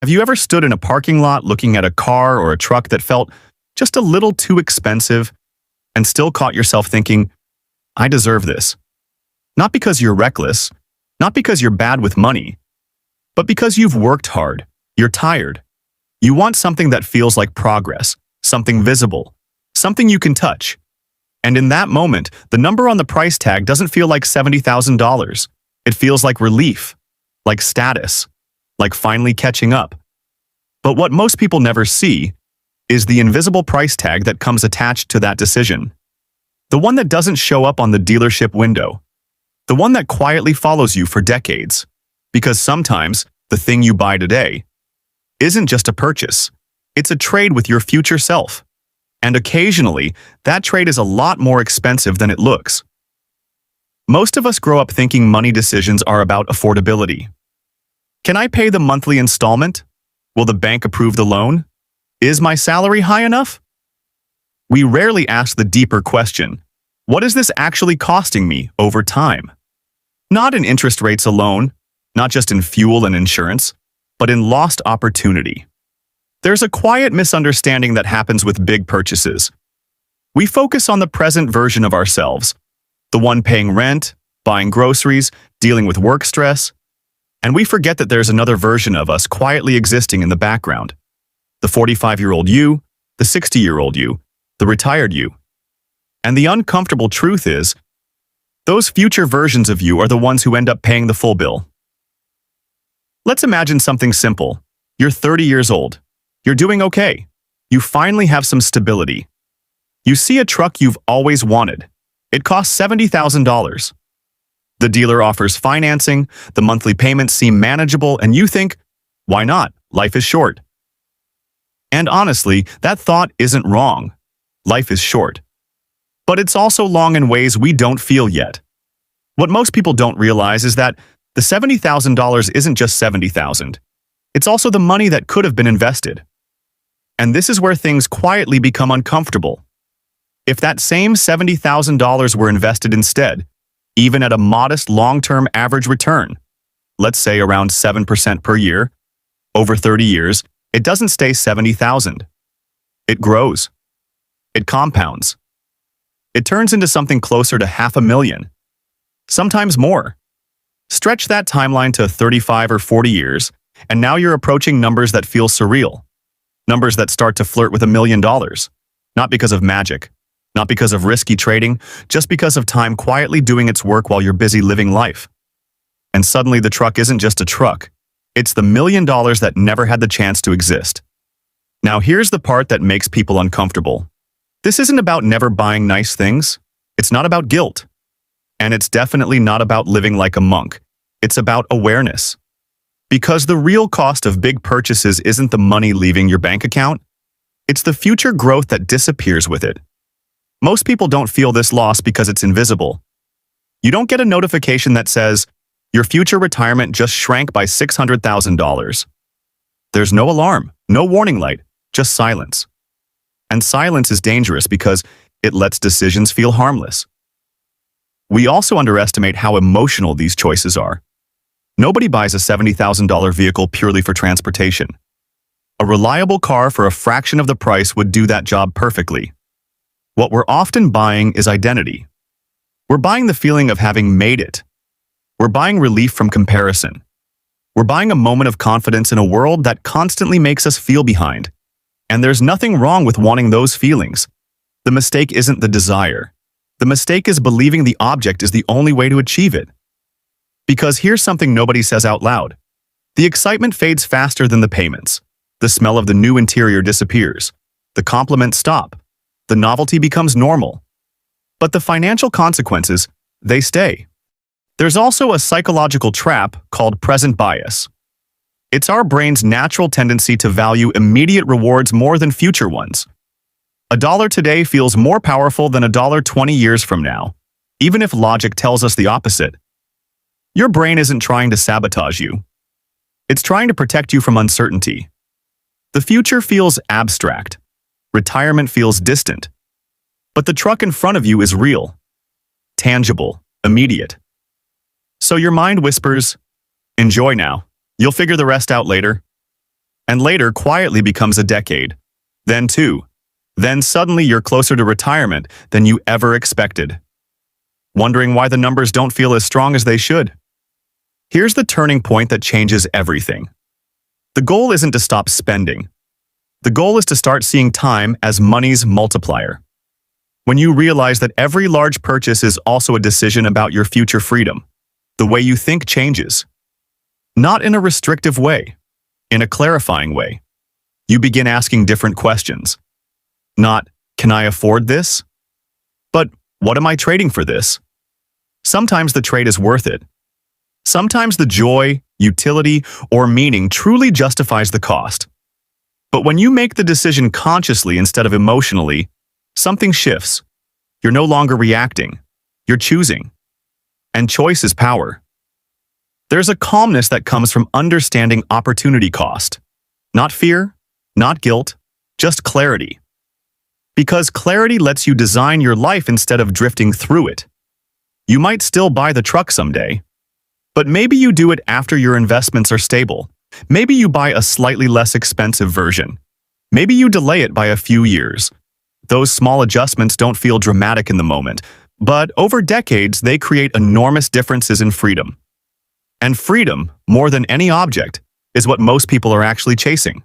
Have you ever stood in a parking lot looking at a car or a truck that felt just a little too expensive and still caught yourself thinking, I deserve this? Not because you're reckless, not because you're bad with money, but because you've worked hard, you're tired. You want something that feels like progress, something visible, something you can touch. And in that moment, the number on the price tag doesn't feel like $70,000. It feels like relief, like status, like finally catching up. But what most people never see is the invisible price tag that comes attached to that decision. The one that doesn't show up on the dealership window. The one that quietly follows you for decades. Because sometimes, the thing you buy today isn't just a purchase. It's a trade with your future self. And occasionally, that trade is a lot more expensive than it looks. Most of us grow up thinking money decisions are about affordability. Can I pay the monthly installment? Will the bank approve the loan? Is my salary high enough? We rarely ask the deeper question, what is this actually costing me over time? Not in interest rates alone, not just in fuel and insurance, but in lost opportunity. There's a quiet misunderstanding that happens with big purchases. We focus on the present version of ourselves, the one paying rent, buying groceries, dealing with work stress, and we forget that there's another version of us quietly existing in the background. The 45-year-old you, the 60-year-old you, the retired you. And the uncomfortable truth is, those future versions of you are the ones who end up paying the full bill. Let's imagine something simple. You're 30 years old. You're doing okay. You finally have some stability. You see a truck you've always wanted. It costs $70,000. The dealer offers financing, the monthly payments seem manageable, and you think, why not? Life is short. And honestly, that thought isn't wrong. Life is short. But it's also long in ways we don't feel yet. What most people don't realize is that the $70,000 isn't just $70,000. It's also the money that could have been invested. And this is where things quietly become uncomfortable. If that same $70,000 were invested instead, even at a modest long-term average return, let's say around 7% per year, over 30 years, it doesn't stay $70,000. It grows. It compounds. It turns into something closer to $500,000. Sometimes more. Stretch that timeline to 35 or 40 years, and now you're approaching numbers that feel surreal. Numbers that start to flirt with $1 million. Not because of magic. Not because of risky trading, just because of time quietly doing its work while you're busy living life. And suddenly the truck isn't just a truck. It's the $1 million that never had the chance to exist. Now here's the part that makes people uncomfortable. This isn't about never buying nice things. It's not about guilt. And it's definitely not about living like a monk. It's about awareness. Because the real cost of big purchases isn't the money leaving your bank account. It's the future growth that disappears with it. Most people don't feel this loss because it's invisible. You don't get a notification that says, your future retirement just shrank by $600,000. There's no alarm, no warning light, just silence. And silence is dangerous because it lets decisions feel harmless. We also underestimate how emotional these choices are. Nobody buys a $70,000 vehicle purely for transportation. A reliable car for a fraction of the price would do that job perfectly. What we're often buying is identity. We're buying the feeling of having made it. We're buying relief from comparison. We're buying a moment of confidence in a world that constantly makes us feel behind. And there's nothing wrong with wanting those feelings. The mistake isn't the desire. The mistake is believing the object is the only way to achieve it. Because here's something nobody says out loud. The excitement fades faster than the payments. The smell of the new interior disappears. The compliments stop. The novelty becomes normal. But the financial consequences, they stay. There's also a psychological trap called present bias. It's our brain's natural tendency to value immediate rewards more than future ones. $1 today feels more powerful than $1 20 years from now, even if logic tells us the opposite. Your brain isn't trying to sabotage you. It's trying to protect you from uncertainty. The future feels abstract. Retirement feels distant. But the truck in front of you is real, tangible, immediate. So your mind whispers, enjoy now. You'll figure the rest out later. and later quietly becomes a decade, then two, then suddenly you're closer to retirement than you ever expected. Wondering why the numbers don't feel as strong as they should? Here's the turning point that changes everything. The goal isn't to stop spending. The goal is to start seeing time as money's multiplier. When you realize that every large purchase is also a decision about your future freedom, the way you think changes. Not in a restrictive way, in a clarifying way. You begin asking different questions. Not, can I afford this? But, what am I trading for this? Sometimes the trade is worth it. Sometimes the joy, utility, or meaning truly justifies the cost. But when you make the decision consciously instead of emotionally, something shifts. You're no longer reacting. You're choosing. And choice is power. There's a calmness that comes from understanding opportunity cost. Not fear, not guilt, just clarity. Because clarity lets you design your life instead of drifting through it. You might still buy the truck someday, but maybe you do it after your investments are stable. Maybe you buy a slightly less expensive version. Maybe you delay it by a few years. Those small adjustments don't feel dramatic in the moment, but over decades they create enormous differences in freedom. And freedom, more than any object, is what most people are actually chasing.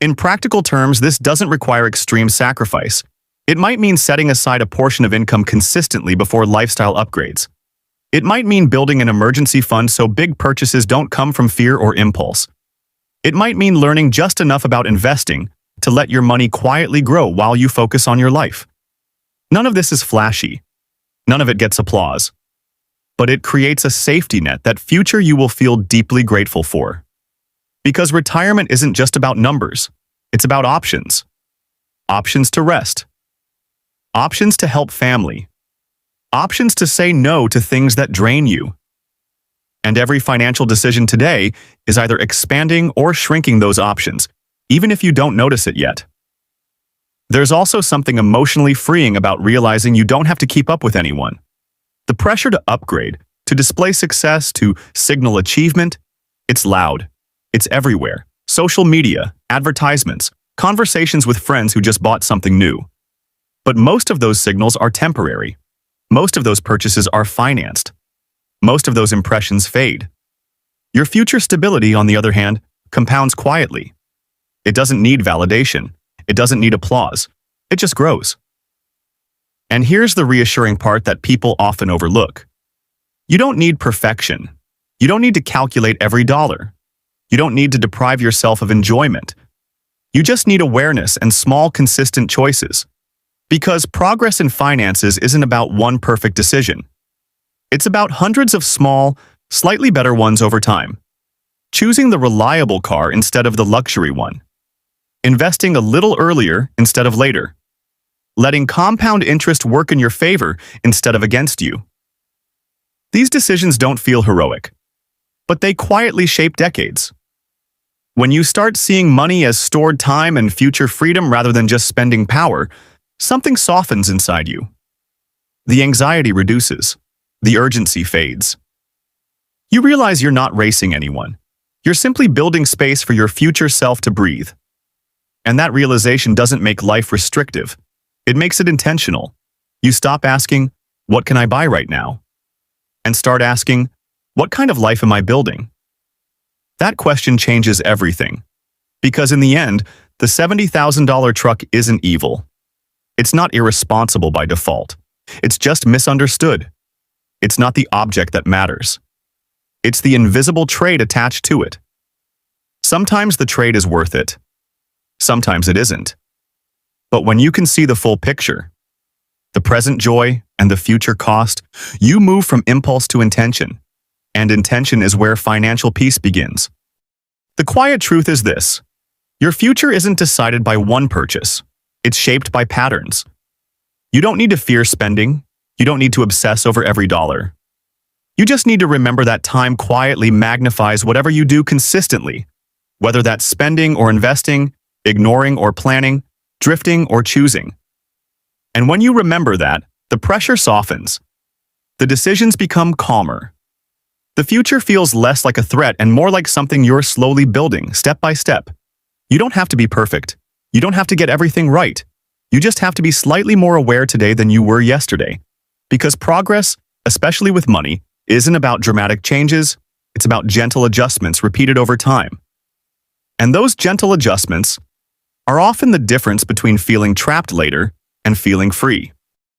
In practical terms, this doesn't require extreme sacrifice. It might mean setting aside a portion of income consistently before lifestyle upgrades. It might mean building an emergency fund so big purchases don't come from fear or impulse. It might mean learning just enough about investing to let your money quietly grow while you focus on your life. None of this is flashy. None of it gets applause. But it creates a safety net that future you will feel deeply grateful for. Because retirement isn't just about numbers. It's about options. Options to rest. Options to help family. Options to say no to things that drain you. And every financial decision today is either expanding or shrinking those options, even if you don't notice it yet. There's also something emotionally freeing about realizing you don't have to keep up with anyone. The pressure to upgrade, to display success, to signal achievement, it's loud. It's everywhere. Social media, advertisements, conversations with friends who just bought something new. But most of those signals are temporary. Most of those purchases are financed. Most of those impressions fade. Your future stability, on the other hand, compounds quietly. It doesn't need validation. It doesn't need applause. It just grows. And here's the reassuring part that people often overlook. You don't need perfection. You don't need to calculate every dollar. You don't need to deprive yourself of enjoyment. You just need awareness and small, consistent choices. Because progress in finances isn't about one perfect decision. It's about hundreds of small, slightly better ones over time. Choosing the reliable car instead of the luxury one. Investing a little earlier instead of later. Letting compound interest work in your favor instead of against you. These decisions don't feel heroic, but they quietly shape decades. When you start seeing money as stored time and future freedom rather than just spending power, something softens inside you. The anxiety reduces. The urgency fades. You realize you're not racing anyone. You're simply building space for your future self to breathe. And that realization doesn't make life restrictive. It makes it intentional. You stop asking, what can I buy right now? And start asking, what kind of life am I building? That question changes everything. Because in the end, the $70,000 truck isn't evil. It's not irresponsible by default. It's just misunderstood. It's not the object that matters. It's the invisible trade attached to it. Sometimes the trade is worth it. Sometimes it isn't. But when you can see the full picture, the present joy and the future cost, you move from impulse to intention. And intention is where financial peace begins. The quiet truth is this: your future isn't decided by one purchase. It's shaped by patterns. You don't need to fear spending. You don't need to obsess over every dollar. You just need to remember that time quietly magnifies whatever you do consistently, whether that's spending or investing, ignoring or planning, drifting or choosing. And when you remember that, the pressure softens. The decisions become calmer. The future feels less like a threat and more like something you're slowly building, step by step. You don't have to be perfect. You don't have to get everything right. You just have to be slightly more aware today than you were yesterday. Because progress, especially with money, isn't about dramatic changes, it's about gentle adjustments repeated over time. And those gentle adjustments are often the difference between feeling trapped later and feeling free.